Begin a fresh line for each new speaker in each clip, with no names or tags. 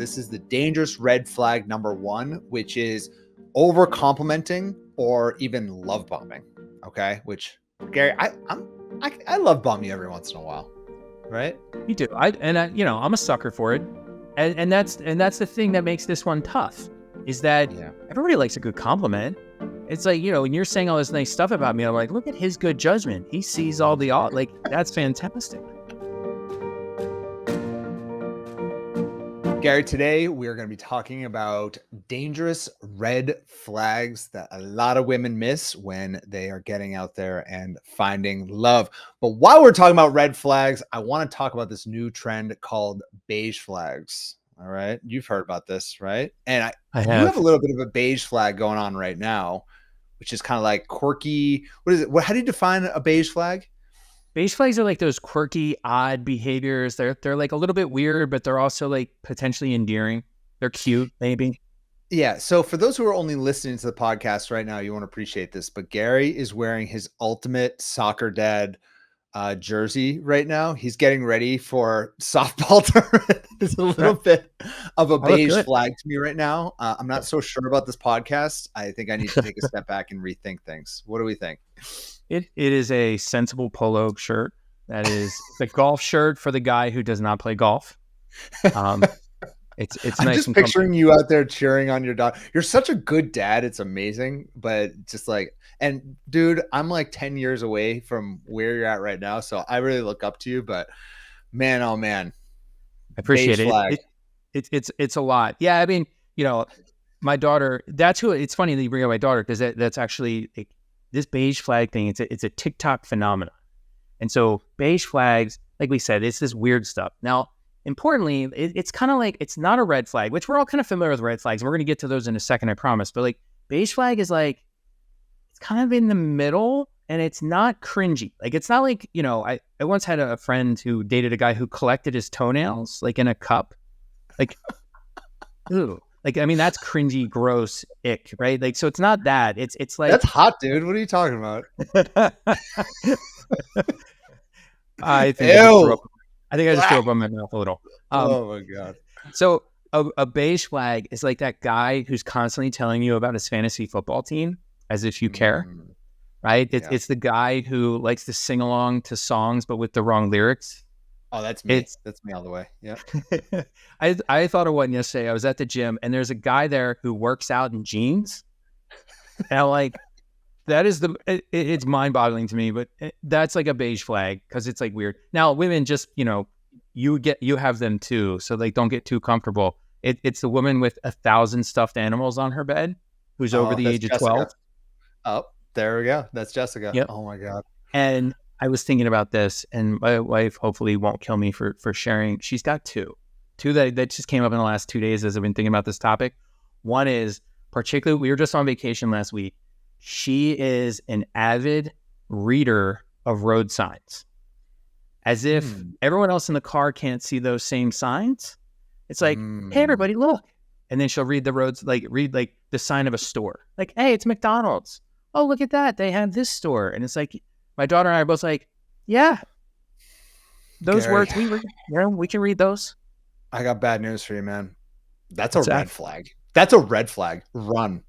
This is the dangerous red flag number 1, which is over complimenting or even love bombing. Okay, which Gary, I love bomb you every once in a while, right?
You do. I'm a sucker for it, and that's the thing that makes this one tough. Is that everybody likes a good compliment. It's like, when you're saying all this nice stuff about me, I'm like, look at his good judgment. He sees all like, that's fantastic.
Gary, today we are going to be talking about dangerous red flags that a lot of women miss when they are getting out there and finding love. But while we're talking about red flags, I want to talk about this new trend called beige flags. All right. You've heard about this, right? And
I
you have a little bit of a beige flag going on right now, which is kind of like quirky. What is it? How do you define a beige flag?
Beige flags are like those quirky, odd behaviors. They're like a little bit weird, but they're also like potentially endearing. They're cute, maybe.
Yeah. So for those who are only listening to the podcast right now, you won't appreciate this, but Gary is wearing his ultimate soccer dad jersey right now. He's getting ready for softball tournament. There's a little bit of a beige flag to me right now. I'm not so sure about this podcast. I think I need to take a step back and rethink things. What do we think?
It is a sensible polo shirt. That is the golf shirt for the guy who does not play golf. It's
I'm
nice.
Just picturing you out there cheering on your dog. You're such a good dad. It's amazing. But just like, and dude, I'm like 10 years away from where you're at right now. So I really look up to you, but man, oh man.
I appreciate it. It's a lot. Yeah. I mean, my daughter, that's who, it's funny that you bring up my daughter, because that's actually like, this beige flag thing. It's a TikTok phenomenon. And so beige flags, like we said, it's this weird stuff. Now, importantly, it's kind of like, it's not a red flag, which we're all kind of familiar with red flags. We're going to get to those in a second, I promise. But like beige flag is like, it's kind of in the middle, and it's not cringy. Like, it's not like, I once had a friend who dated a guy who collected his toenails like in a cup. Like, ooh. Like, I mean, that's cringy, gross, ick, right? Like, so it's not that. It's like,
that's hot, dude. What are you talking about?
I think I just threw up on my mouth a little.
Oh my God.
So a beige flag is like that guy who's constantly telling you about his fantasy football team as if you care, right? It's the guy who likes to sing along to songs, but with the wrong lyrics.
Oh, that's me. That's me all the way. Yeah.
I thought of one yesterday. I was at the gym, and there's a guy there who works out in jeans. And I'm like, that is it's mind-boggling to me, but that's like a beige flag because it's like weird. Now, women just, you have them too, so like don't get too comfortable. It's the woman with 1,000 stuffed animals on her bed who's over the age of 12.
Oh, there we go. That's Jessica.
Yep.
Oh my God.
And I was thinking about this, and my wife hopefully won't kill me for sharing. She's got two that just came up in the last 2 days as I've been thinking about this topic. One is particularly, we were just on vacation last week. She is an avid reader of road signs, as if everyone else in the car can't see those same signs. It's like, hey, everybody, look. And then she'll read the roads, read the sign of a store. Like, hey, it's McDonald's. Oh, look at that. They have this store. And it's like, my daughter and I are both like, yeah, those
Gary,
words, we can read those.
I got bad news for you, man. That's a red flag. That's a red flag. Run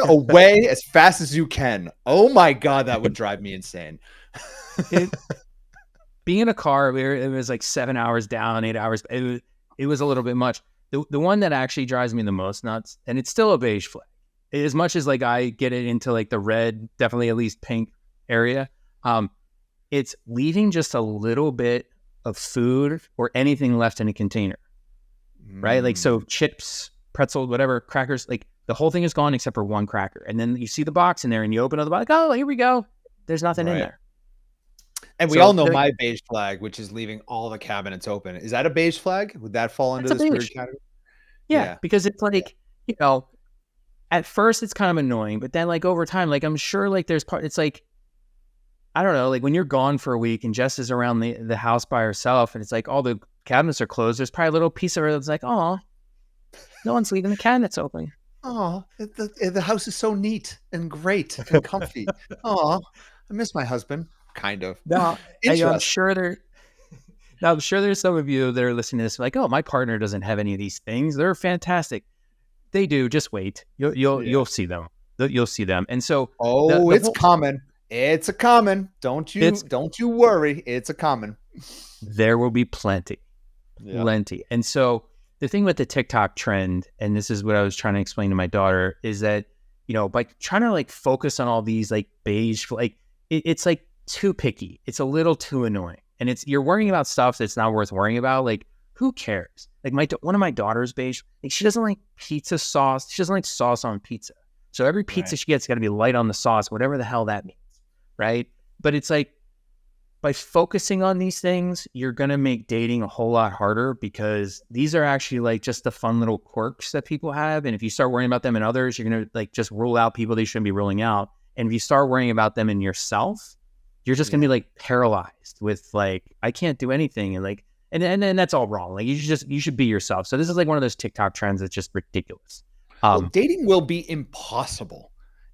away as fast as you can. Oh my God, that would drive me insane.
Being in a car, it was like 7 hours down, 8 hours. It was a little bit much. The one that actually drives me the most nuts, and it's still a beige flag, as much as like I get it into like the red, definitely at least pink area. It's leaving just a little bit of food or anything left in a container, right? Like, so chips, pretzel, whatever, crackers, like the whole thing is gone except for one cracker. And then you see the box in there and you open up the box, like, oh, here we go. There's nothing in there.
And we all know my beige flag, which is leaving all the cabinets open. Is that a beige flag? Would that fall into this weird category?
Yeah, because it's like, at first it's kind of annoying, but then like over time, like I'm sure like there's it's like, I don't know, like when you're gone for a week and Jess is around the house by herself and it's like all the cabinets are closed, there's probably a little piece of her that's like, oh, no one's leaving the cabinets open.
Oh, the house is so neat and great and comfy. Oh, I miss my husband. Kind of.
No, I'm sure Now, I'm sure there's some of you that are listening to this like, oh, my partner doesn't have any of these things. They're fantastic. They do. Just wait. You'll see them. You'll see them. And so
oh,
the
it's
whole
common. It's a common.
it's
Don't you worry. It's a common.
there will be plenty.
Yeah.
Plenty. And so the thing with the TikTok trend, and this is what I was trying to explain to my daughter, is that, by trying to like focus on all these like beige, like it's like too picky. It's a little too annoying. And you're worrying about stuff that's not worth worrying about. Like, who cares? Like one of my daughters, beige, like she doesn't like pizza sauce. She doesn't like sauce on pizza. So every pizza she gets got to be light on the sauce, whatever the hell that means. Right. But it's like, by focusing on these things, you're going to make dating a whole lot harder, because these are actually like just the fun little quirks that people have. And if you start worrying about them in others, you're going to like just rule out people they shouldn't be ruling out. And if you start worrying about them in yourself, you're just going to be like paralyzed with like, I can't do anything. And like, and that's all wrong. Like you should be yourself. So this is like one of those TikTok trends that's just ridiculous.
Well, dating will be impossible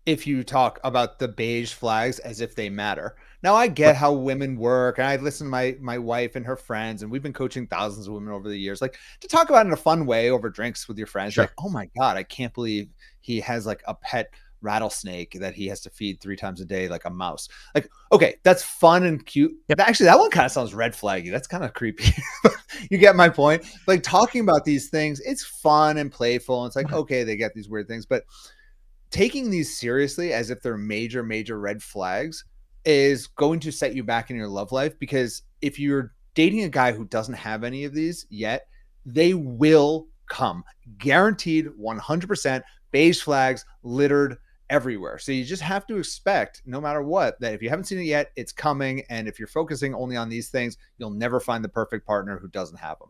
if you talk about the beige flags as if they matter. Now, I get how women work, and I listen to my wife and her friends, and we've been coaching thousands of women over the years, like to talk about it in a fun way over drinks with your friends. Sure. Like, oh my God, I can't believe he has like a pet rattlesnake that he has to feed 3 times a day, like a mouse. Like, okay, that's fun and cute. Yep. Actually, that one kind of sounds red flaggy. That's kind of creepy. You get my point? Like talking about these things, it's fun and playful. And it's like, okay, they get these weird things, but taking these seriously as if they're major, major red flags is going to set you back in your love life, because if you're dating a guy who doesn't have any of these yet, they will come. Guaranteed 100% beige flags littered everywhere. So you just have to expect, no matter what, that if you haven't seen it yet, it's coming. And if you're focusing only on these things, you'll never find the perfect partner who doesn't have them.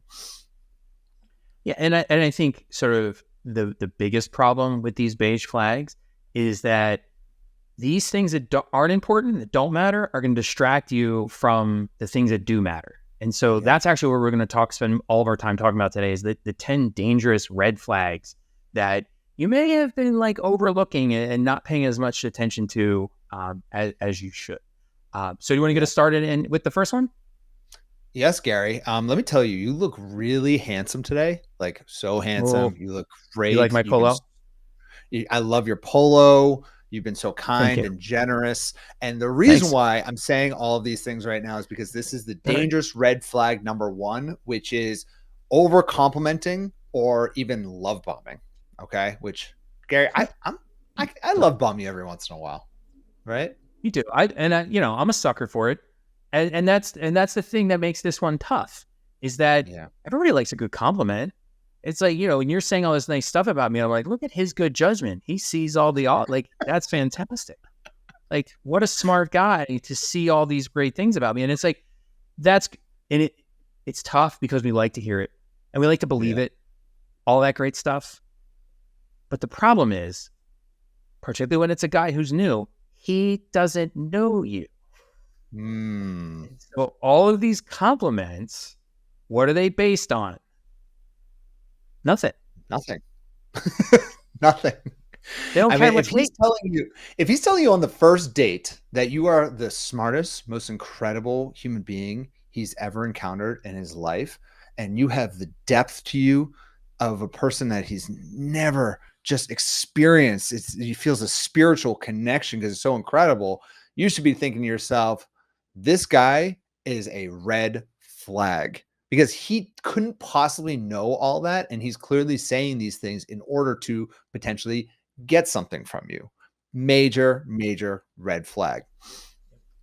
Yeah. And I think sort of the biggest problem with these beige flags is that these things that aren't important, that don't matter, are going to distract you from the things that do matter. And so that's actually what we're going to spend all of our time talking about today, is the 10 dangerous red flags that you may have been like overlooking and not paying as much attention to as you should. So do you want to get us started with the first one?
Yes, Gary. Let me tell you, you look really handsome today. Like so handsome. You look great.
You like my polo?
I love your polo. You've been so kind and generous. And the reason why I'm saying all of these things right now is because this is the dangerous red flag number 1, which is over complimenting or even love bombing. Okay. Which, Gary, I love bomb you every once in a while. Right?
You do. I'm a sucker for it. And that's the thing that makes this one tough, is that everybody likes a good compliment. It's like, when you're saying all this nice stuff about me, I'm like, look at his good judgment. He sees all like, that's fantastic. Like, what a smart guy to see all these great things about me. And it's like, it's tough because we like to hear it and we like to believe it, all that great stuff. But the problem is, particularly when it's a guy who's new, he doesn't know you. So all of these compliments, what are they based on? Nothing.
Nothing.
They don't care what
if he's telling you on the first date that you are the smartest, most incredible human being he's ever encountered in his life, and you have the depth to you of a person that he's never just experienced. He feels a spiritual connection because it's so incredible. You should be thinking to yourself, this guy is a red flag, because he couldn't possibly know all that. And he's clearly saying these things in order to potentially get something from you. Major, major red flag.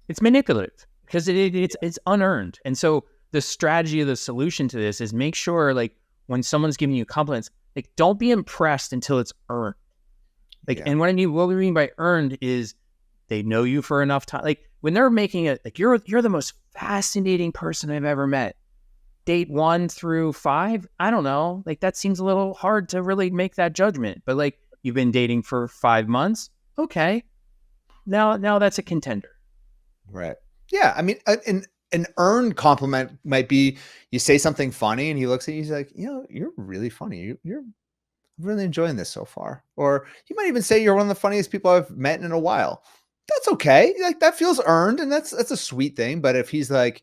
It's manipulative because it's unearned. And so the strategy of the solution to this is make sure, like, when someone's giving you compliments, like, don't be impressed until it's earned. Like, and what we mean by earned is they know you for enough time. Like, when they're making it, like, you're the most fascinating person I've ever met. Date 1 through 5, I don't know. Like, that seems a little hard to really make that judgment. But like, you've been dating for 5 months, okay. Now that's a contender. Right.
Yeah. I mean, an earned compliment might be you say something funny and he looks at you, he's like, you're really funny. You're really enjoying this so far. Or you might even say you're one of the funniest people I've met in a while. That's okay. Like, that feels earned, and that's a sweet thing. But if he's like,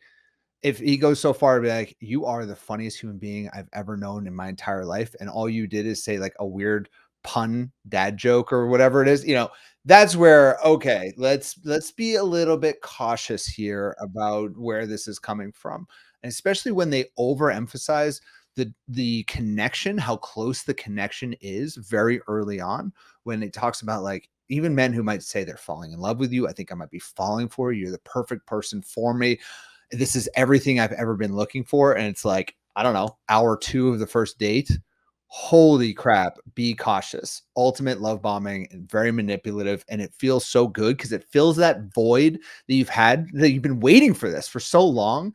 if he goes so far to be like, you are the funniest human being I've ever known in my entire life, and all you did is say like a weird pun dad joke or whatever it is, that's where, okay, let's be a little bit cautious here about where this is coming from. And especially when they overemphasize the connection, how close the connection is very early on, when it talks about like even men who might say they're falling in love with you. I think I might be falling for you. You're the perfect person for me. This is everything I've ever been looking for. And it's like, I don't know, hour 2 of the first date. Holy crap, be cautious. Ultimate love bombing and very manipulative. And it feels so good because it fills that void that you've been waiting for this for so long.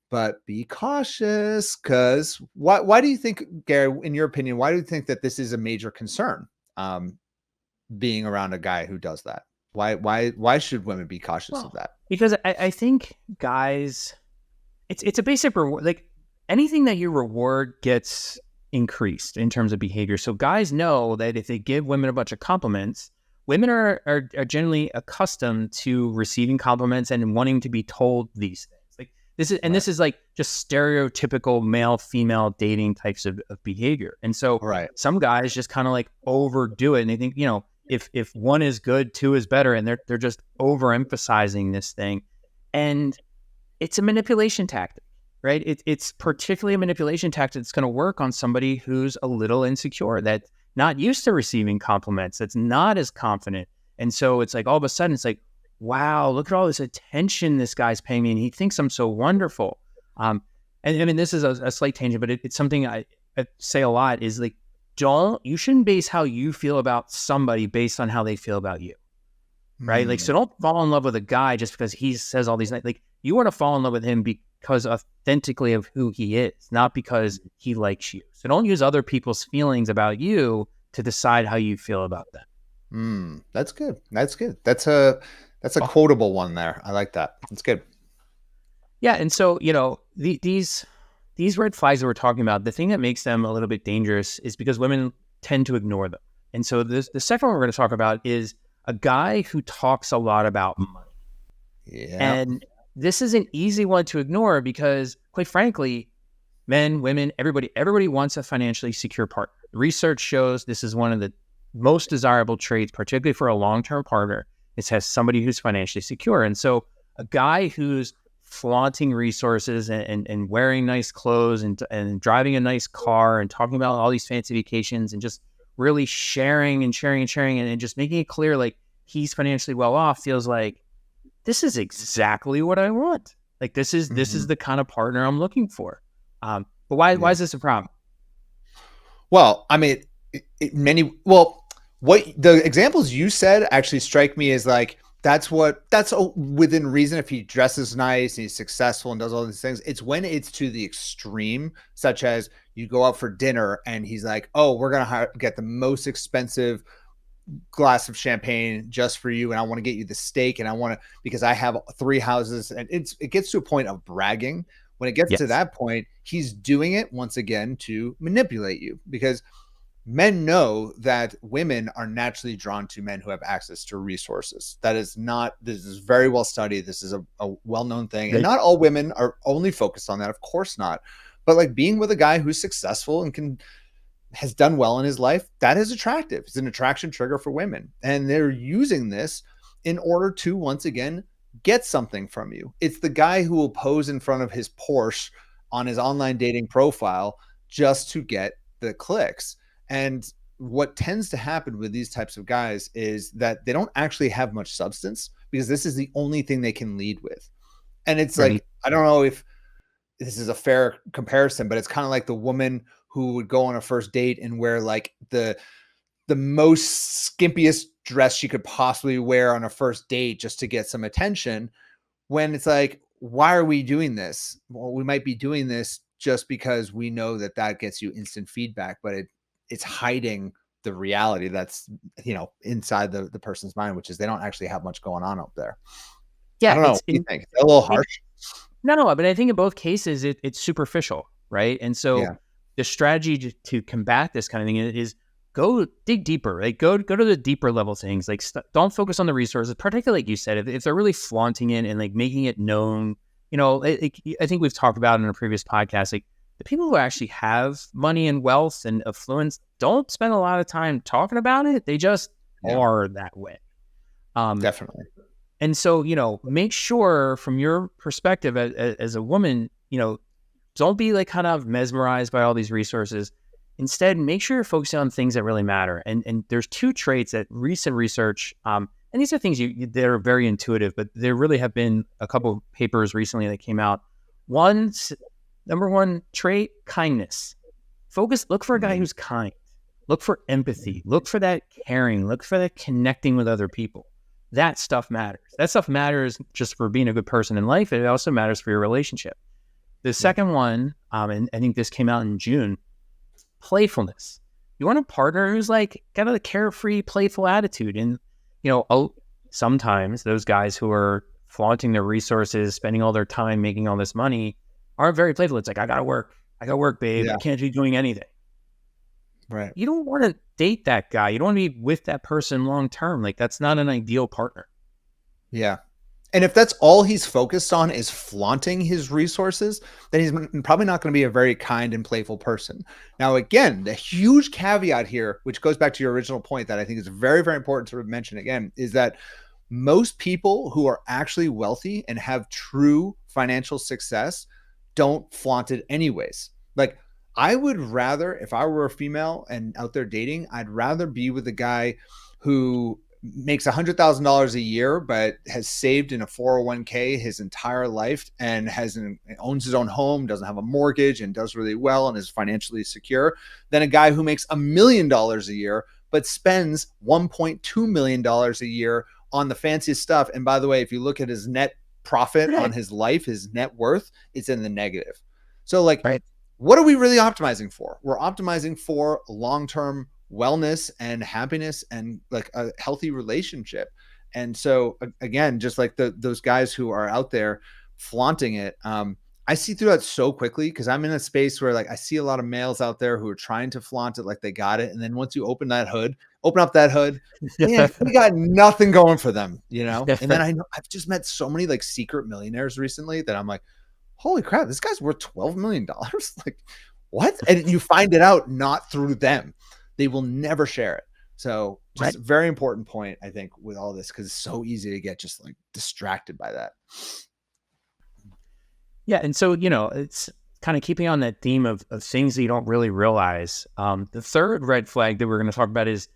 But be cautious, because why do you think, Gary, in your opinion, why do you think that this is a major concern? Being around a guy who does that. Why should women be cautious of that?
Because I think guys, it's a basic reward. Like anything that you reward gets increased in terms of behavior. So guys know that if they give women a bunch of compliments, women are generally accustomed to receiving compliments and wanting to be told these things. Like this is, and this is like just stereotypical male female dating types of behavior. And so some guys just kind of like overdo it, and they think, if 1 is good, 2 is better, and they're just overemphasizing this thing, and it's a manipulation tactic, right? It's particularly a manipulation tactic that's going to work on somebody who's a little insecure, that's not used to receiving compliments, that's not as confident, and so it's like all of a sudden it's like, wow, look at all this attention this guy's paying me, and he thinks I'm so wonderful. And I mean, this is a slight tangent, but it's something I say a lot is like, you shouldn't base how you feel about somebody based on how they feel about you, right? Like, so don't fall in love with a guy just because he says all these things. Like, you want to fall in love with him because authentically of who he is, not because he likes you. So don't use other people's feelings about you to decide how you feel about them.
That's good. That's good. That's a quotable one there. I like that. That's good.
Yeah. And so, these red flags that we're talking about, the thing that makes them a little bit dangerous is because women tend to ignore them. And so the second one we're going to talk about is a guy who talks a lot about money.
Yeah.
And this is an easy one to ignore because, quite frankly, men, women, everybody wants a financially secure partner. Research shows this is one of the most desirable traits, particularly for a long-term partner, is has somebody who's financially secure. And so a guy who's flaunting resources and wearing nice clothes and driving a nice car and talking about all these fancy vacations and just really sharing and just making it clear like he's financially well off feels like this is exactly what I want. Like this is the kind of partner I'm looking for. But why is this a problem?
Well, I mean, what the examples you said actually strike me as like, that's within reason. If he dresses nice and he's successful and does all these things, it's when it's to the extreme, such as you go out for dinner and he's like, oh, we're going to get the most expensive glass of champagne just for you. And I want to get you the steak, and because I have 3 houses, and it gets to a point of bragging. When it gets to that point, he's doing it once again to manipulate you, because men know that women are naturally drawn to men who have access to resources. This is very well studied. This is a well-known thing. And not all women are only focused on that. Of course not. But like being with a guy who's successful and has done well in his life, that is attractive. It's an attraction trigger for women. And they're using this in order to, once again, get something from you. It's the guy who will pose in front of his Porsche on his online dating profile just to get the clicks. And what tends to happen with these types of guys is that they don't actually have much substance, because this is the only thing they can lead with. And it's like, I don't know if this is a fair comparison, but it's kind of like the woman who would go on a first date and wear like the most skimpiest dress she could possibly wear on a first date just to get some attention, when it's like, why are we doing this? Well, we might be doing this just because we know that gets you instant feedback, but it's hiding the reality that's, inside the person's mind, which is they don't actually have much going on up there.
Yeah.
I don't know. What do you think? A little harsh?
No, but I think in both cases, it's superficial, right? And so the strategy to combat this kind of thing is go dig deeper, right? Go to the deeper level things. Like don't focus on the resources, particularly like you said, if they're really flaunting it and like making it known I think we've talked about in a previous podcast, like the people who actually have money and wealth and affluence don't spend a lot of time talking about it. They just are that way.
Definitely.
And so, make sure from your perspective as a woman, don't be like kind of mesmerized by all these resources. Instead, make sure you're focusing on things that really matter. And there's 2 traits that recent research, and these are things that are very intuitive, but there really have been a couple of papers recently that came out. Number 1 trait, kindness. Look for a guy who's kind. Look for empathy. Look for that caring. Look for that connecting with other people. That stuff matters. That stuff matters just for being a good person in life. It also matters for your relationship. The second one, and I think this came out in June, playfulness. You want a partner who's like got a carefree, playful attitude. And, sometimes those guys who are flaunting their resources, spending all their time making all this money aren't very playful. It's like, I got to work, babe. I can't be doing anything.
Right.
You don't want to date that guy. You don't want to be with that person long term. Like, that's not an ideal partner.
Yeah. And if that's all he's focused on is flaunting his resources, then he's probably not going to be a very kind and playful person. Now, again, the huge caveat here, which goes back to your original point that I think is very, very important to mention again, is that most people who are actually wealthy and have true financial success don't flaunt it anyways. Like, I would rather, if I were a female and out there dating, I'd rather be with a guy who makes $100,000 a year, but has saved in a 401k his entire life and owns his own home, doesn't have a mortgage, and does really well and is financially secure, than a guy who makes $1 million a year, but spends $1.2 million a year on the fanciest stuff. And by the way, if you look at his net profit on his life, his net worth, it's in the negative. So like, what are we really optimizing for? We're optimizing for long-term wellness and happiness and like a healthy relationship. And so again, just like those guys who are out there flaunting it, I see through that so quickly because I'm in a space where like I see a lot of males out there who are trying to flaunt it like they got it. And then once you open up that hood, man, we got nothing going for them, And then I've just met so many like secret millionaires recently that I'm like, holy crap, this guy's worth $12 million. Like, what? And you find it out not through them. They will never share it. So just a very important point, I think, with all this, because it's so easy to get just like distracted by that.
Yeah. And so, it's kind of keeping on that theme of things that you don't really realize. The third red flag that we're going to talk about is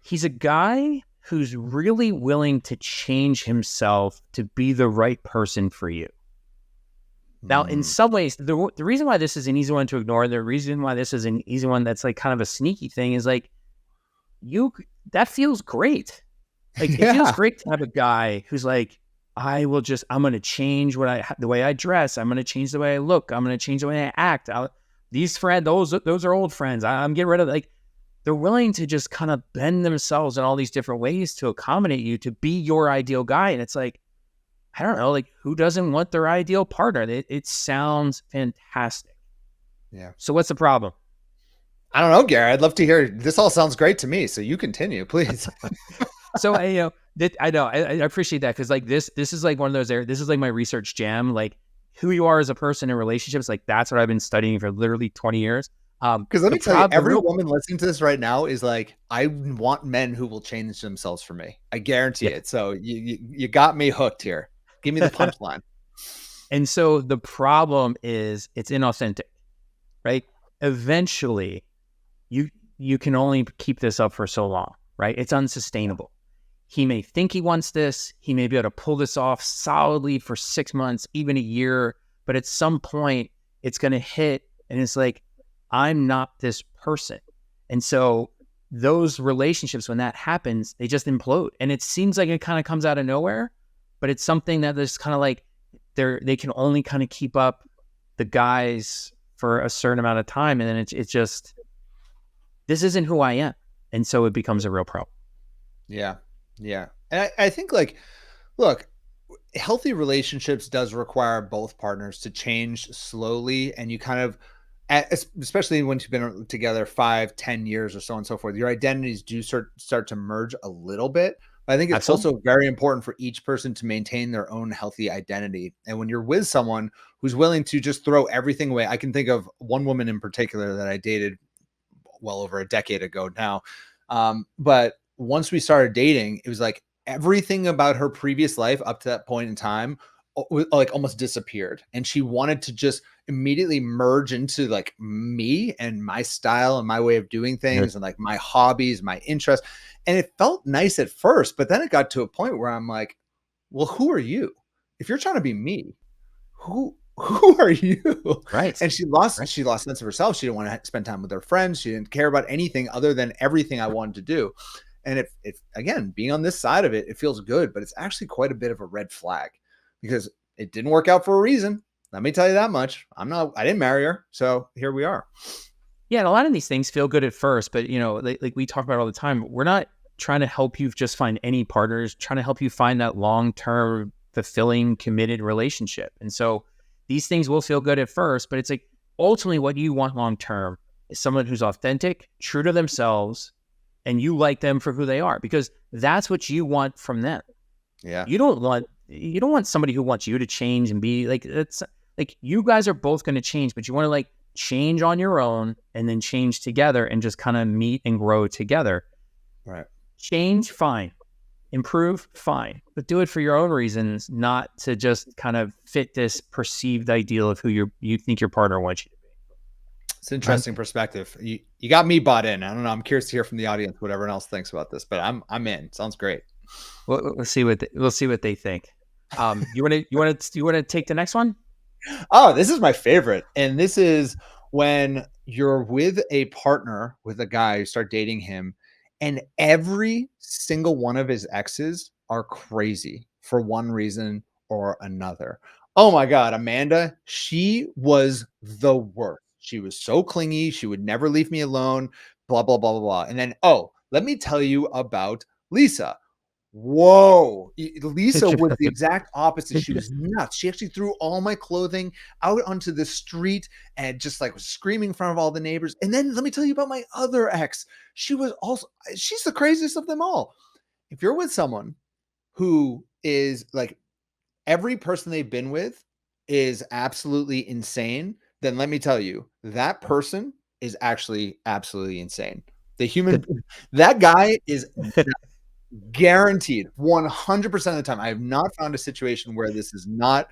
he's a guy who's really willing to change himself to be the right person for you. Now, in some ways, the reason why this is an easy one to ignore, the reason why this is an easy one that's like kind of a sneaky thing is like, that feels great. Like, it feels great to have a guy who's like, I'm going to change the way I dress. I'm going to change the way I look. I'm going to change the way I act. These friends, those are old friends. I'm getting rid of, like, they're willing to just kind of bend themselves in all these different ways to accommodate you, to be your ideal guy. And it's like, I don't know, like, who doesn't want their ideal partner? It sounds fantastic.
Yeah.
So what's the problem?
I don't know, Gary. I'd love to hear. This all sounds great to me. So you continue, please.
So I appreciate that because like this is like one of those areas. This is like my research jam. Like, who you are as a person in relationships. Like, that's what I've been studying for literally 20 years.
Because let me tell you, every woman listening to this right now is like, I want men who will change themselves for me. I guarantee it. So you got me hooked here. Give me the punchline.
And so the problem is it's inauthentic, right? Eventually, you can only keep this up for so long, right? It's unsustainable. He may think he wants this. He may be able to pull this off solidly for 6 months, even a year. But at some point, it's going to hit. And it's like, I'm not this person. And so those relationships, when that happens, they just implode. And it seems like it kind of comes out of nowhere. But it's something that is kind of like they can only kind of keep up the guys for a certain amount of time. And then it's just, this isn't who I am. And so it becomes a real problem.
Yeah. Yeah. And I think like, look, healthy relationships does require both partners to change slowly. And you kind of, especially when you've been together 5-10 years or so on and so forth, your identities do start to merge a little bit. I think it's
Absolutely.
also very important for each person to maintain their own healthy identity. And when you're with someone who's willing to just throw everything away, I can think of one woman in particular that I dated well over a decade ago now. But once we started dating, it was like everything about her previous life up to that point in time like almost disappeared, and she wanted to just immediately merge into like me and my style and my way of doing
Good.
things and like my hobbies, my interests. And it felt nice at first, but then it got to a point where I'm like, well, who are you? If you're trying to be me, who are you?
Right.
And
Right.
she lost sense of herself. She didn't want to spend time with her friends. She didn't care about anything other than everything I wanted to do. And if again, being on this side of it, it feels good, but it's actually quite a bit of a red flag because it didn't work out for a reason. Let me tell you that much. I didn't marry her. So here we are.
Yeah, and a lot of these things feel good at first, but like we talk about all the time, we're not trying to help you just find any partners, trying to help you find that long-term, fulfilling, committed relationship. And so these things will feel good at first, but it's like ultimately what you want long-term is someone who's authentic, true to themselves, and you like them for who they are, because that's what you want from them.
Yeah.
You don't want somebody who wants you to change and be like, it's like you guys are both going to change, but you want to like change on your own and then change together and just kind of meet and grow together.
Right.
Change, fine. Improve, fine. But do it for your own reasons, not to just kind of fit this perceived ideal of who you think your partner wants you to be.
It's an
Right?
interesting perspective. You got me bought in. I don't know. I'm curious to hear from the audience what everyone else thinks about this, but I'm in. Sounds great.
We'll see what they think. You want to take the next one?
Oh, this is my favorite. And this is when you're with a partner, with a guy, you start dating him, and every single one of his exes are crazy for one reason or another. Oh my God, Amanda, she was the worst. She was so clingy. She would never leave me alone, blah, blah, blah, blah, blah. And then, oh, let me tell you about Lisa. Whoa. Lisa was the exact opposite. She was nuts. She actually threw all my clothing out onto the street and just like was screaming in front of all the neighbors. And then let me tell you about my other ex. She's the craziest of them all. If you're with someone who is like every person they've been with is absolutely insane, then let me tell you, that person is actually absolutely insane. The human, that guy is guaranteed 100% of the time. I have not found a situation where this is not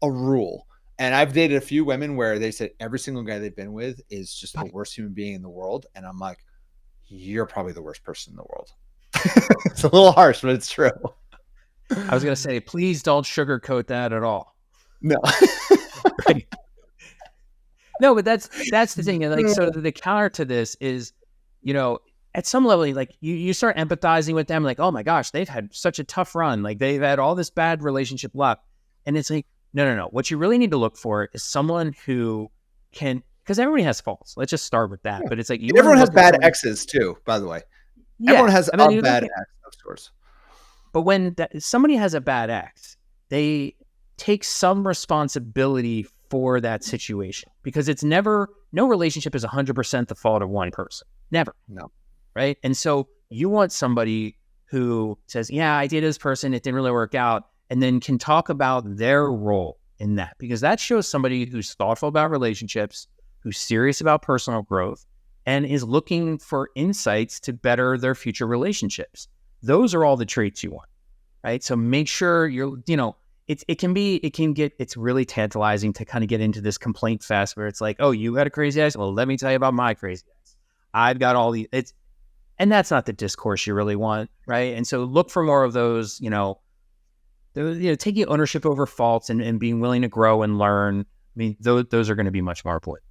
a rule. And I've dated a few women where they said every single guy they've been with is just the worst human being in the world. And I'm like, you're probably the worst person in the world. It's a little harsh, but it's true.
I was gonna say, please don't sugarcoat that at all.
No.
Right. No, but that's the thing. And like, so the counter to this is, at some level, like you start empathizing with them, like, oh my gosh, they've had such a tough run. Like they've had all this bad relationship luck. And it's like, no. What you really need to look for is someone who can, because everybody has faults. Let's just start with that.
Yeah.
But it's like,
And everyone has bad exes too, by the way. Everyone has a bad ex of sorts.
But when somebody has a bad ex, they take some responsibility for that situation, because it's never, no relationship is 100% the fault of one person. Never.
No.
Right. And so you want somebody who says, yeah, I dated this person, it didn't really work out, and then can talk about their role in that, because that shows somebody who's thoughtful about relationships, who's serious about personal growth, and is looking for insights to better their future relationships. Those are all the traits you want, right? So make sure it's really tantalizing to kind of get into this complaint fest where it's like, oh, you got a crazy ex? Well, let me tell you about my crazy ex. I've got all these, and that's not the discourse you really want, right? And so look for more of those, taking ownership over faults and being willing to grow and learn. I mean, those are going to be much more important.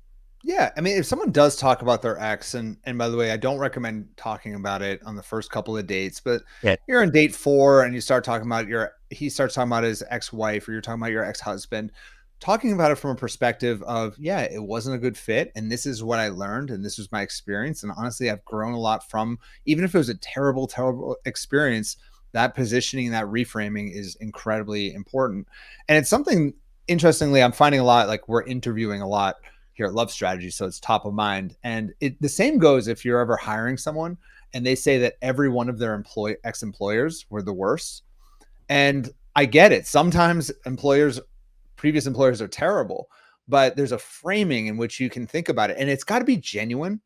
Yeah, I mean, if someone does talk about their ex, and by the way, I don't recommend talking about it on the first couple of dates, but
Yeah.
you're on date 4 and you start talking about he starts talking about his ex-wife, or you're talking about your ex-husband, talking about it from a perspective of, yeah, it wasn't a good fit, and this is what I learned, and this was my experience, and honestly, I've grown a lot from, even if it was a terrible, terrible experience, that positioning, that reframing is incredibly important. And it's something, interestingly, I'm finding a lot, like we're interviewing a lot here at Love Strategy, so it's top of mind. And the same goes if you're ever hiring someone and they say that every one of their ex-employers were the worst. And I get it. Sometimes previous employers are terrible, but there's a framing in which you can think about it. And it's got to be genuine.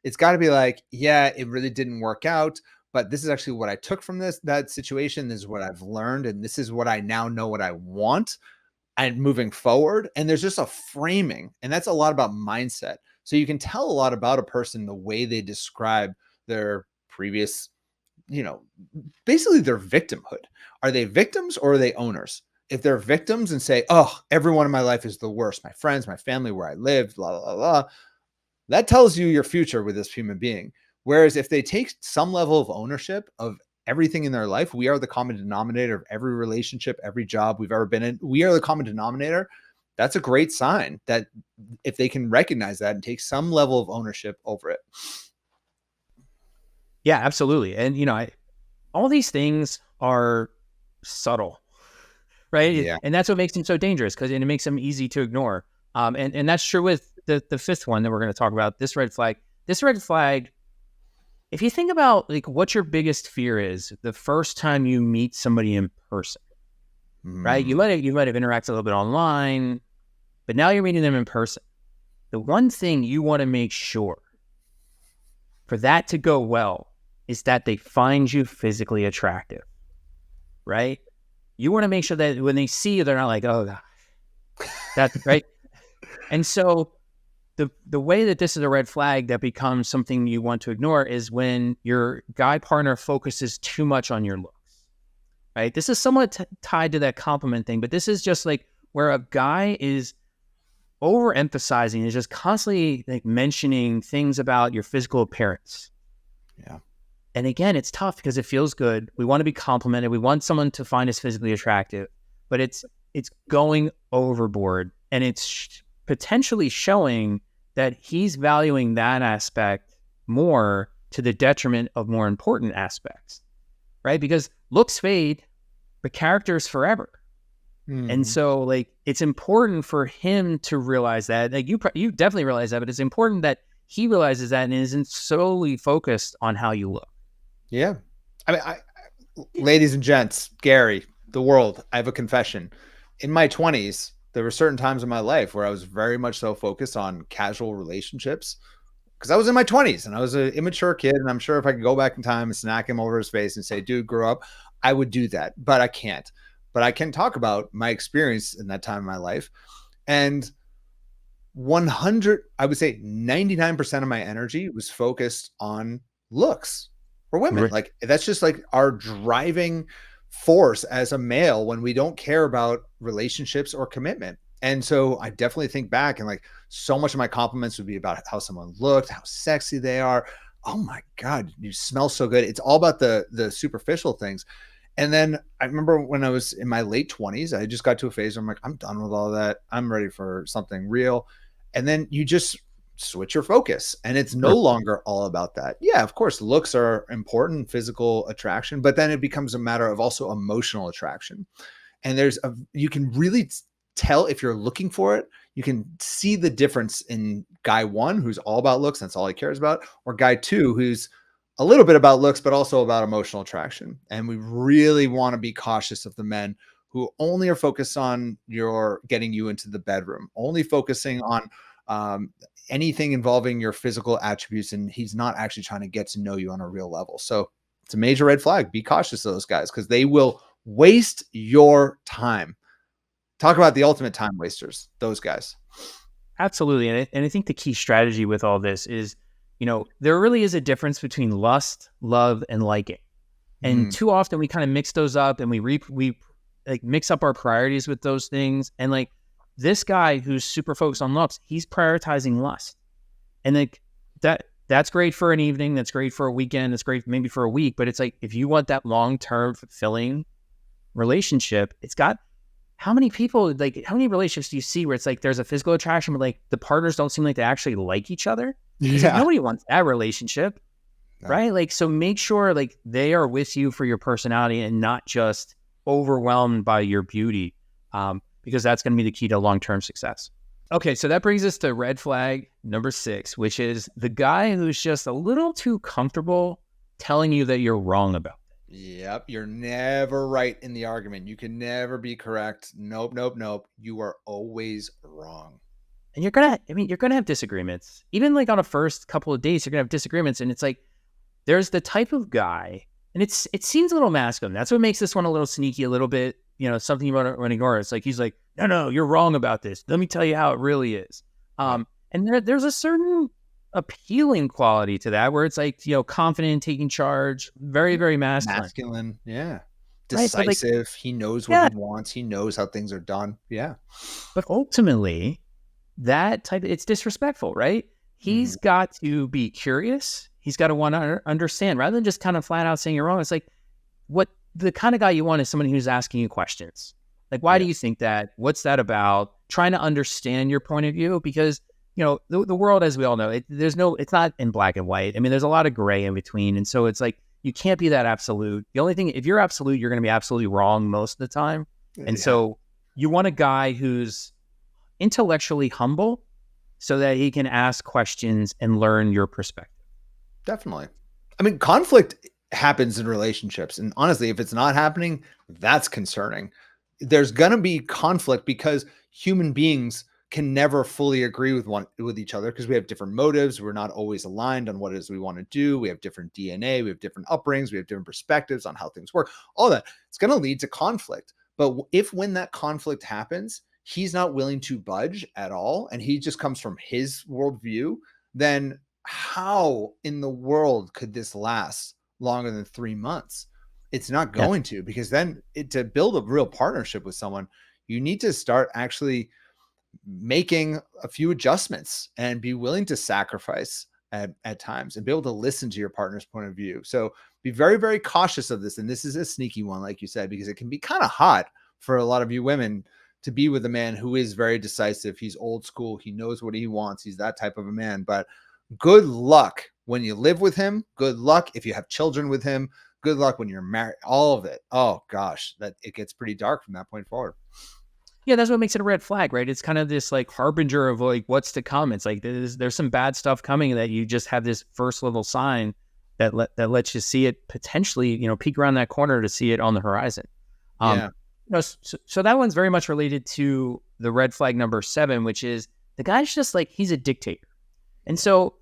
It's got to be like, yeah, it really didn't work out, but this is actually what I took from that situation. This is what I've learned. And this is what I now know what I want and moving forward. And there's just a framing, and that's a lot about mindset. So you can tell a lot about a person the way they describe their previous, basically their victimhood. Are they victims or are they owners? If they're victims and say, oh, everyone in my life is the worst, my friends, my family, where I live, blah, blah, blah, that tells you your future with this human being. Whereas if they take some level of ownership of everything in their life, we are the common denominator of every relationship, every job we've ever been in. We are the common denominator. That's a great sign that if they can recognize that and take some level of ownership over it.
Yeah, absolutely. And, all these things are subtle, right?
Yeah.
And that's what makes them so dangerous, because it makes them easy to ignore. And that's true with the fifth one that we're going to talk about, this red flag. This red flag, if you think about like what your biggest fear is the first time you meet somebody in person, right? You might have interacted a little bit online, but now you're meeting them in person. The one thing you want to make sure for that to go well is that they find you physically attractive, right? You want to make sure that when they see you, they're not like, oh, that's right. And so the way that this is a red flag that becomes something you want to ignore is when your guy partner focuses too much on your looks, right? This is somewhat tied to that compliment thing, but this is just like where a guy is overemphasizing, is just constantly like mentioning things about your physical appearance.
Yeah.
And again, it's tough because it feels good. We want to be complimented. We want someone to find us physically attractive, but it's going overboard, and it's potentially showing that he's valuing that aspect more to the detriment of more important aspects, right? Because looks fade, but character is forever. Mm-hmm. And so like, it's important for him to realize that. Like you definitely realize that, but it's important that he realizes that and isn't solely focused on how you look.
Yeah. I mean, ladies and gents, Gary, the world, I have a confession. In my 20s, there were certain times in my life where I was very much so focused on casual relationships because I was in my 20s and I was an immature kid. And I'm sure if I could go back in time and snack him over his face and say, dude, grow up, I would do that, but I can't. But I can talk about my experience in that time in my life. And I would say 99% of my energy was focused on looks for women. Like that's just like our driving force as a male when we don't care about relationships or commitment. And so I definitely think back and like so much of my compliments would be about how someone looked, how sexy they are. Oh my God, you smell so good. It's all about the superficial things. And then I remember when I was in my late 20s, I just got to a phase where I'm like, I'm done with all that. I'm ready for something real. And then you just switch your focus and it's no longer all about that. Yeah, of course, looks are important, physical attraction, but then it becomes a matter of also emotional attraction. And you can really tell if you're looking for it. You can see the difference in guy one, who's all about looks, that's all he cares about, or guy two, who's a little bit about looks, but also about emotional attraction. And we really want to be cautious of the men who only are focused on getting you into the bedroom, only focusing on anything involving your physical attributes. And he's not actually trying to get to know you on a real level. So it's a major red flag. Be cautious of those guys because they will waste your time. Talk about the ultimate time wasters, those guys.
Absolutely. And I think the key strategy with all this is, there really is a difference between lust, love, and liking. And too often we kind of mix those up and we like mix up our priorities with those things. And like this guy who's super focused on looks, he's prioritizing lust. And like that's great for an evening. That's great for a weekend. That's great maybe for a week. But it's like, if you want that long-term fulfilling relationship, it's got how many relationships do you see where it's like there's a physical attraction, but like the partners don't seem like they actually like each other? Yeah. Like, nobody wants that relationship, right? Like, so make sure like they are with you for your personality and not just overwhelmed by your beauty, because that's going to be the key to long-term success. Okay, so that brings us to red flag number 6, which is the guy who's just a little too comfortable telling you that you're wrong about things.
Yep, you're never right in the argument. You can never be correct. Nope, nope, nope. You are always wrong.
And you're gonna have disagreements. Even like on a first couple of dates, you're gonna have disagreements. And it's like, there's the type of guy, and it seems a little masculine. That's what makes this one a little sneaky, a little bit, something you want to ignore. It's like, he's like, no, you're wrong about this. Let me tell you how it really is.
Right.
And there's a certain appealing quality to that where it's like, confident, taking charge, very, very masculine.
Masculine. Yeah.
Right. But like,
Decisive. He knows what
yeah,
he wants. He knows how things are done. Yeah.
but ultimately, that type, it's disrespectful, right? He's
Mhm.
got to be curious. He's got to want to understand rather than just kind of flat out saying you're wrong. It's like, what the kind of guy you want is someone who's asking you questions. Like, why do
Yeah.
you think that? What's that about? Trying to understand your point of view, because the world, as we all know, it's not in black and white. I mean, there's a lot of gray in between, and so it's like you can't be that absolute. The only thing, if you're absolute, you're going to be absolutely wrong most of the time. And
Yeah.
so you want a guy who's intellectually humble, so that he can ask questions and learn your perspective.
Definitely. I mean, conflict happens in relationships. And honestly, if it's not happening, that's concerning. There's gonna be conflict because human beings can never fully agree with each other because we have different motives. We're not always aligned on what it is we want to do. We have different DNA, we have different upbringings, we have different perspectives on how things work. All that. It's gonna lead to conflict. But if when that conflict happens, he's not willing to budge at all, and he just comes from his worldview, then how in the world could this last longer than 3 months? It's not
Yeah.
going to, because then to build a real partnership with someone, you need to start actually making a few adjustments and be willing to sacrifice at times and be able to listen to your partner's point of view. So be very, very cautious of this. And this is a sneaky one, like you said, because it can be kind of hot for a lot of you women to be with a man who is very decisive. He's old school. He knows what he wants. He's that type of a man. But good luck when you live with him. Good luck if you have children with him. Good luck when you're married. All of it. Oh gosh, that it gets pretty dark from that point forward.
Yeah, that's what makes it a red flag, right? It's kind of this like harbinger of like what's to come. It's like there's some bad stuff coming that you just have this first little sign that lets you see it potentially, peek around that corner to see it on the horizon.
Yeah.
So that one's very much related to the red flag number 7, which is the guy's just like, he's a dictator. And so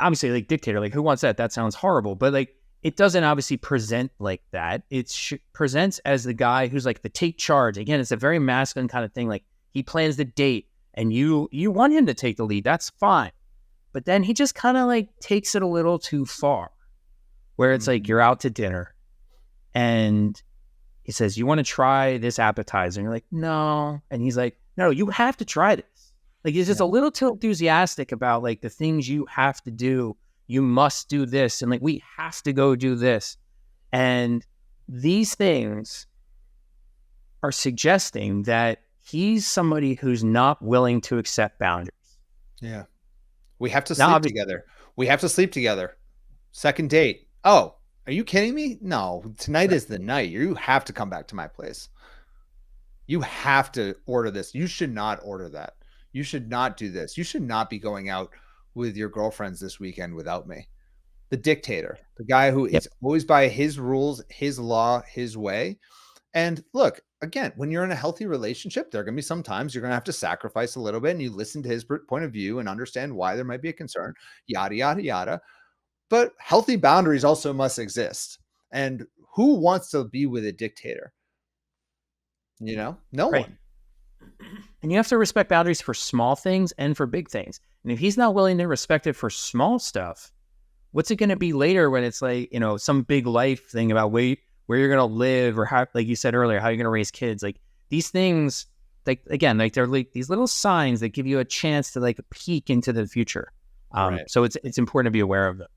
obviously, like, dictator, like, who wants that? That sounds horrible, but like, it doesn't obviously present like that. It presents as the guy who's like the take charge. Again, it's a very masculine kind of thing. Like, he plans the date and you want him to take the lead. That's fine. But then he just kind of like takes it a little too far, where it's like, you're out to dinner and he says, you want to try this appetizer? And you're like, no. And he's like, no, you have to try this. Like, he's just a little too enthusiastic about like the things you have to do. You must do this. And like, we have to go do this. And these things are suggesting that he's somebody who's not willing to accept boundaries.
Yeah. We have to sleep together. We have to sleep together. Second date. Oh, are you kidding me? No, tonight is the night. You have to come back to my place. You have to order this. You should not order that. You should not do this. You should not be going out with your girlfriends this weekend without me. The dictator, the guy who
Yep.
is always by his rules, his law, his way. And look, again, when you're in a healthy relationship, there are going to be some times you're going to have to sacrifice a little bit, and you listen to his point of view and understand why there might be a concern, yada, yada, yada. But healthy boundaries also must exist. And who wants to be with a dictator? No
Right.
one.
And you have to respect boundaries for small things and for big things. And if he's not willing to respect it for small stuff, what's it going to be later when it's like, some big life thing about where you're going to live, or how, like you said earlier, how you're going to raise kids? Like, these things, like, again, like, they're like these little signs that give you a chance to like peek into the future.
Right.
So it's important to be aware of them.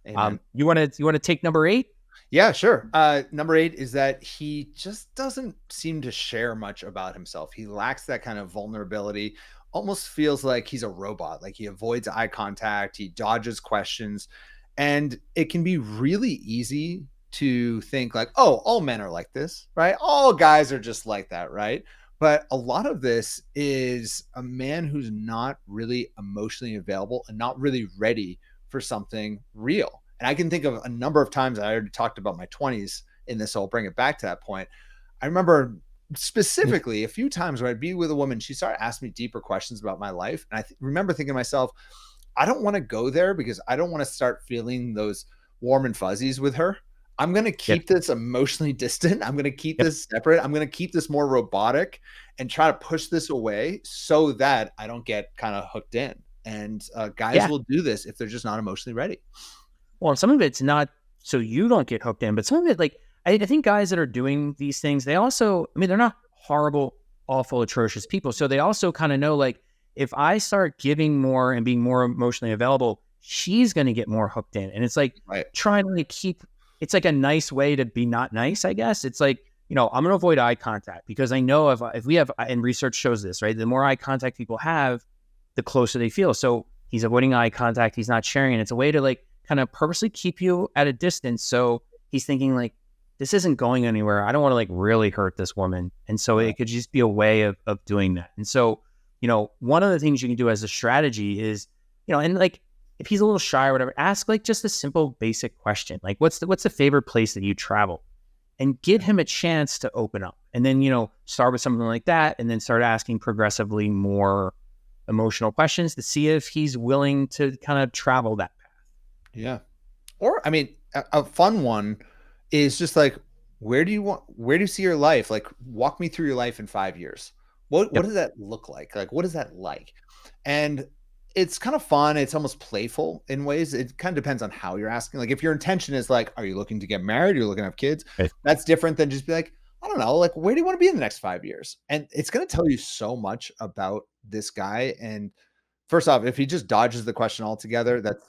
Amen.
You want to take number 8?
Yeah, sure. Number 8 is that he just doesn't seem to share much about himself. He lacks that kind of vulnerability. Almost feels like he's a robot. Like, he avoids eye contact, he dodges questions, and it can be really easy to think like, oh, all men are like this, right? All guys are just like that, right? But a lot of this is a man who's not really emotionally available and not really ready for something real. And I can think of a number of times. I already talked about my 20s in this, so I'll bring it back to that point. I remember specifically a few times where I'd be with a woman, she started asking me deeper questions about my life. And I remember thinking to myself, I don't want to go there because I don't want to start feeling those warm and fuzzies with her. I'm going to
Yep.
keep this emotionally distant. I'm going to keep
Yep.
this separate. I'm going to keep this more robotic and try to push this away so that I don't get kind of hooked in. And guys
Yeah.
will do this if they're just not emotionally ready.
Well, and some of it's not so you don't get hooked in, but some of it, like, I think guys that are doing these things, they also, I mean, they're not horrible, awful, atrocious people. So they also kind of know, like, if I start giving more and being more emotionally available, she's going to get more hooked in. And it's like
Right.
trying to like keep, it's like a nice way to be not nice, I guess. It's like, I'm going to avoid eye contact because I know if we have, and research shows this, right? The more eye contact people have, the closer they feel. So he's avoiding eye contact. He's not sharing. And it's a way to like kind of purposely keep you at a distance. So he's thinking like, this isn't going anywhere. I don't want to like really hurt this woman. And so it could just be a way of doing that. And so, one of the things you can do as a strategy is, and like, if he's a little shy or whatever, ask like just a simple basic question. Like, what's the favorite place that you travel? And give him a chance to open up. And then, start with something like that and then start asking progressively more emotional questions to see if he's willing to kind of travel that path.
Yeah. Or, I mean, a fun one is just like, where do you see your life? Like, walk me through your life in 5 years. What
Yep.
does that look like? Like, what is that like? And it's kind of fun. It's almost playful in ways. It kind of depends on how you're asking. Like, if your intention is like, are you looking to get married? You're looking to have kids.
Okay.
That's different than just be like, I don't know, like, where do you want to be in the next 5 years? And it's going to tell you so much about this guy. And first off, if he just dodges the question altogether, that's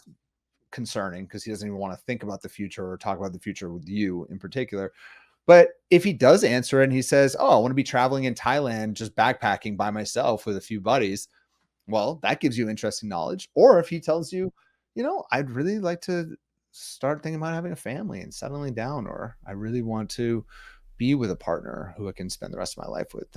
concerning because he doesn't even want to think about the future or talk about the future with you in particular. But if he does answer it and he says, "Oh, I want to be traveling in Thailand, just backpacking by myself with a few buddies," well, that gives you interesting knowledge. Or if he tells you, I'd really like to start thinking about having a family and settling down, or I really want to be with a partner who I can spend the rest of my life with.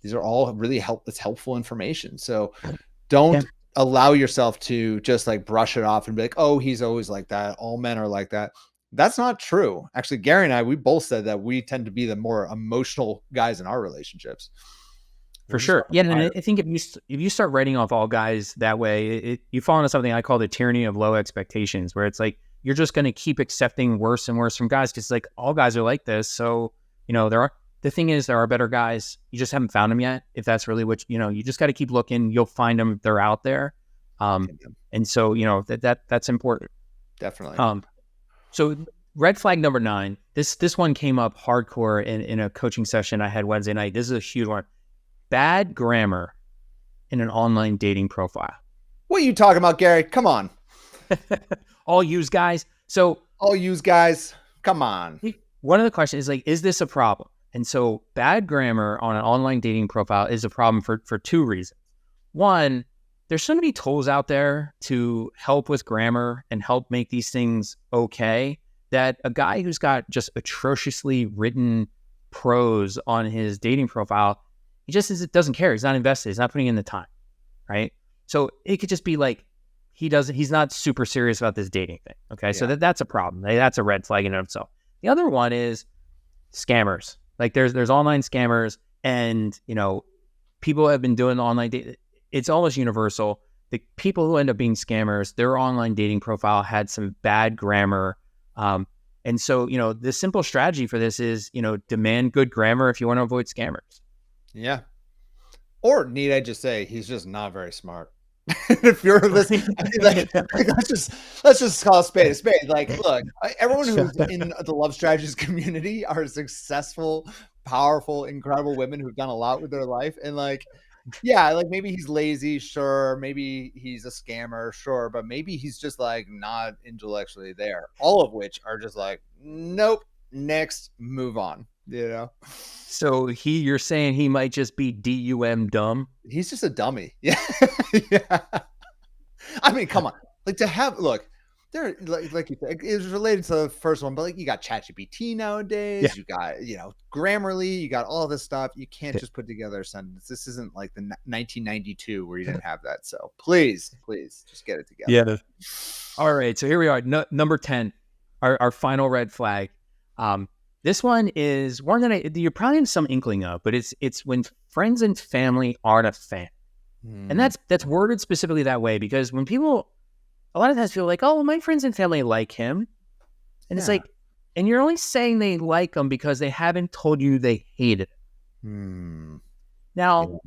These are all really it's helpful information. So
Yeah,
don't allow yourself to just like brush it off and be like, oh, he's always like that. All men are like that. That's not true. Actually, Gary and I, we both said that we tend to be the more emotional guys in our relationships.
for
We're just
sure. Yeah, and I think if you start writing off all guys that way, you fall into something I call the tyranny of low expectations, where it's like you're just going to keep accepting worse and worse from guys because like all guys are like this. So the thing is there are better guys. You just haven't found them yet. If that's really what you just got to keep looking. You'll find them. They're out there. And so that's important.
Definitely.
So red flag number 9. This one came up hardcore in a coaching session I had Wednesday night. This is a huge one. Bad grammar in an online dating profile.
What are you talking about, Gary? Come on.
All use guys. So
all use guys. Come on.
One of the questions is like, is this a problem? And so bad grammar on an online dating profile is a problem for 2 reasons. One, there's so many tools out there to help with grammar and help make these things okay that a guy who's got just atrociously written prose on his dating profile, he just doesn't care. He's not invested. He's not putting in the time, right? So it could just be like, he's not super serious about this dating thing. Okay. Yeah. So that's a problem. That's a red flag in and of itself. The other one is scammers. Like there's online scammers and, people have been doing online dating. It's almost universal. The people who end up being scammers, their online dating profile had some bad grammar. And so, the simple strategy for this is, demand good grammar if you want to avoid scammers.
Yeah. Or need I just say, he's just not very smart. If you're listening, I mean, like, let's just call a spade a spade. Like, look, everyone who's in the Love Strategies community are successful, powerful, incredible women who've done a lot with their life. And like, yeah, like maybe he's lazy, sure. Maybe he's a scammer, sure. But maybe he's just like not intellectually there. All of which are just like, nope, next, move on.
So you're saying he might just be DUM dumb?
He's just a dummy. Yeah. Yeah. I mean, come on. Like look, They're like you said, it was related to the first one, but like you got ChatGPT
Yeah.
nowadays, you got, Grammarly, you got all this stuff. You can't just put together a sentence. This isn't like the 1992 where you didn't have that. So please just get it together.
Yeah. All right. So here we are. Number 10, our final red flag. This one is one that you're probably in some inkling of, but it's when friends and family aren't a fan. And that's worded specifically that way because when people a lot of times feel like, oh, well, my friends and family like him. And it's like, and you're only saying they like him because they haven't told you they hated him. Now,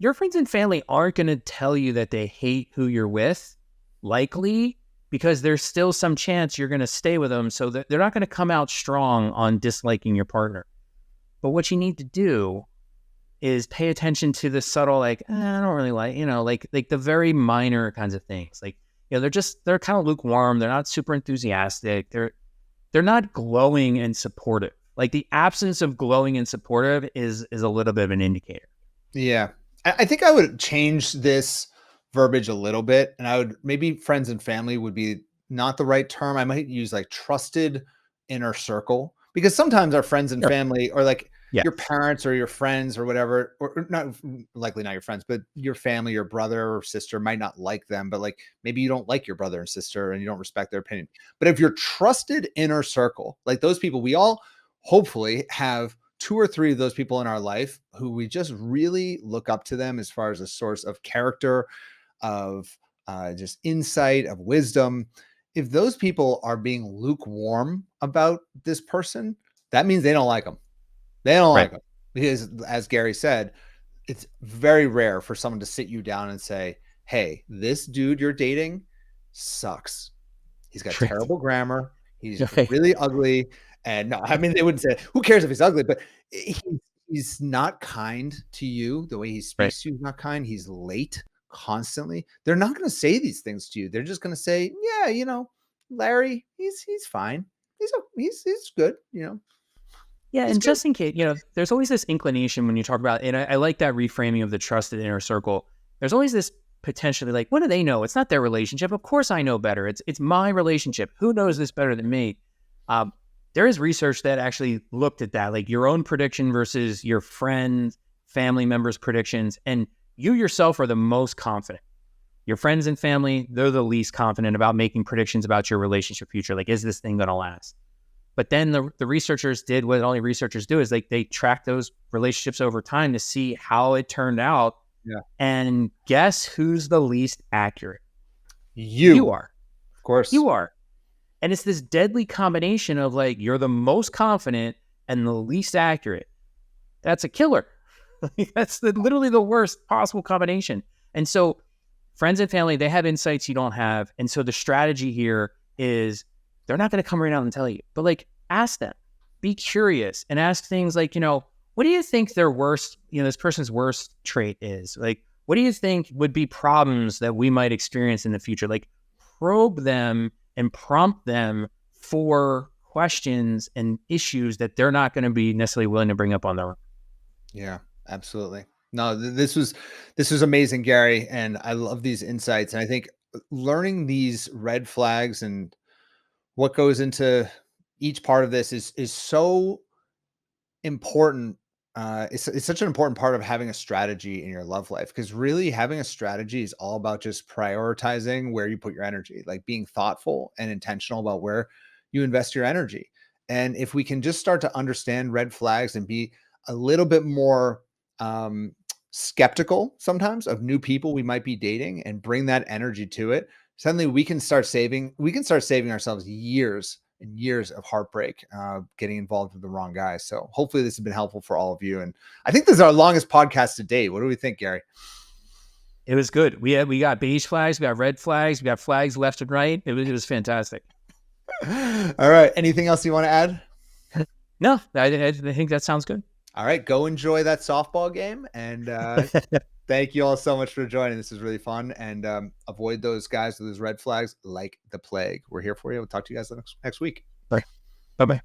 your friends and family aren't going to tell you that they hate who you're with, likely, because there's still some chance you're going to stay with them. So they're not going to come out strong on disliking your partner. But what you need to do is pay attention to the subtle, like, I don't really like the very minor kinds of things. Like, they're kind of lukewarm. They're not super enthusiastic. They're not glowing and supportive. Like the absence of glowing and supportive is a little bit of an indicator.
Yeah. I think I would change this verbiage a little bit, and I would maybe friends and family would be not the right term. I might use like trusted inner circle, because sometimes our friends and family, or like your parents or your friends or whatever, or not likely not your friends, but your family, your brother or sister might not like them, but like maybe you don't like your brother and sister and you don't respect their opinion. But if your trusted inner circle, like those people, we all hopefully have 2 or 3 of those people in our life who we just really look up to them as far as a source of character, of just insight, of wisdom. If those people are being lukewarm about this person, that means they don't like them. They don't like them, because as Gary said, it's very rare for someone to sit you down and say, hey, this dude you're dating sucks. He's got terrible grammar. He's really ugly. And no, I mean, they wouldn't say, who cares if he's ugly, but he's not kind to you. The way he speaks to you is not kind. He's late constantly. They're not going to say these things to you. They're just going to say, yeah, Larry, he's fine. He's good,
Yeah, and just in case, there's always this inclination when you talk about, and I like that reframing of the trusted inner circle. There's always this potentially like, what do they know? It's not their relationship. Of course I know better. It's my relationship. Who knows this better than me? There is research that actually looked at that, like your own prediction versus your friends, family members' predictions, and you yourself are the most confident. Your friends and family, they're the least confident about making predictions about your relationship future. Like, is this thing going to last? But then the researchers did what only researchers do, is like they track those relationships over time to see how it turned out.
Yeah.
And guess who's the least accurate?
You
are.
Of course.
You are. And it's this deadly combination of like, you're the most confident and the least accurate. That's a killer. That's literally the worst possible combination. And so friends and family, they have insights you don't have. And so the strategy here is, they're not going to come right out and tell you, but like ask them, be curious, and ask things like, what do you think their worst, this person's worst trait is? Like, what do you think would be problems that we might experience in the future? Like, probe them and prompt them for questions and issues that they're not going to be necessarily willing to bring up on their own.
Yeah, absolutely. No, this was amazing, Gary. And I love these insights. And I think learning these red flags and what goes into each part of this is so important. It's such an important part of having a strategy in your love life, because really having a strategy is all about just prioritizing where you put your energy, like being thoughtful and intentional about where you invest your energy. And if we can just start to understand red flags and be a little bit more skeptical sometimes of new people we might be dating, and bring that energy to it, suddenly we can start saving ourselves years and years of heartbreak, getting involved with the wrong guy. So hopefully this has been helpful for all of you. And I think this is our longest podcast to date. What do we think, Gary?
It was good. We got beige flags, we got red flags, we got flags left and right. It was fantastic.
All right. Anything else you want to add?
No, I think that sounds good.
All right. Go enjoy that softball game. And thank you all so much for joining. This is really fun. And avoid those guys with those red flags like the plague. We're here for you. We'll talk to you guys next week.
Bye. Bye-bye.